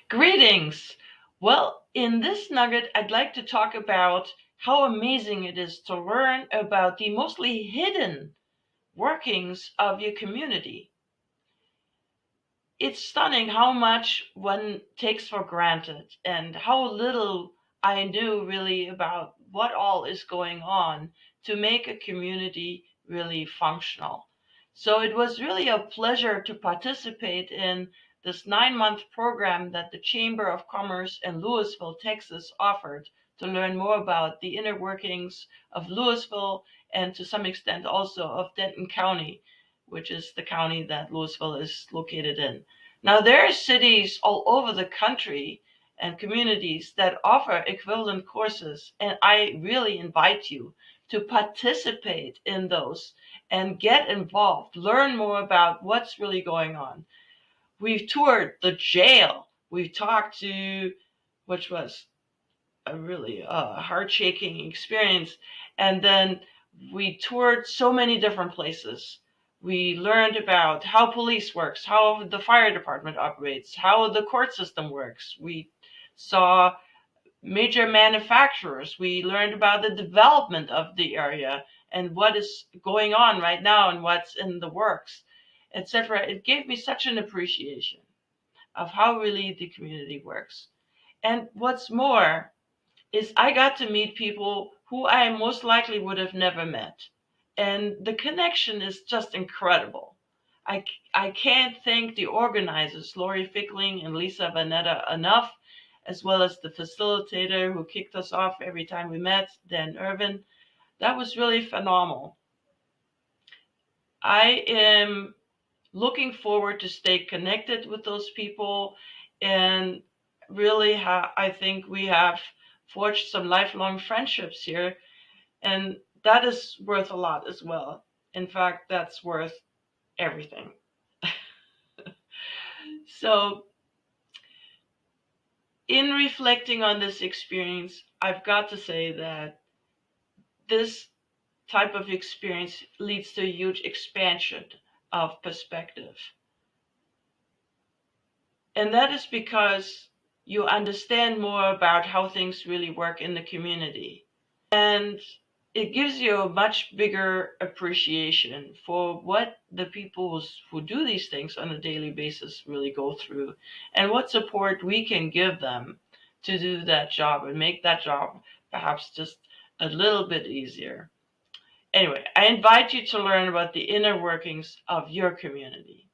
Greetings! Well, in this nugget, I'd like to talk about how amazing it is to learn about the mostly hidden workings of your community. It's stunning how much one takes for granted and how little I knew really about what all is going on to make a community really functional. So it was really a pleasure to participate in this 9-month program that the Chamber of Commerce in Lewisville, Texas offered to learn more about the inner workings of Lewisville and to some extent also of Denton County, which is the county that Lewisville is located in. Now, there are cities all over the country and communities that offer equivalent courses, and I really invite you to participate in those and get involved, learn more about what's really going on. We've toured the jail, we've talked to, which was a really heart-shaking experience, and then we toured so many different places. We learned about how police works, how the fire department operates, how the court system works. We saw major manufacturers. We learned about the development of the area and what is going on right now and what's in the works, etc. It gave me such an appreciation of how really the community works. And what's more, is I got to meet people who I most likely would have never met. And the connection is just incredible. I, I can't thank the organizers, Lori Fickling and Lisa Vanetta, enough, as well as the facilitator who kicked us off every time we met, Dan Irvin. That was really phenomenal. I am looking forward to stay connected with those people, and really I think we have forged some lifelong friendships here, and that is worth a lot as well. In fact, that's worth everything. So in reflecting on this experience, I've got to say that this type of experience leads to a huge expansion of perspective. And that is because you understand more about how things really work in the community. And it gives you a much bigger appreciation for what the people who do these things on a daily basis really go through and what support we can give them to do that job and make that job perhaps just a little bit easier. Anyway, I invite you to learn about the inner workings of your community.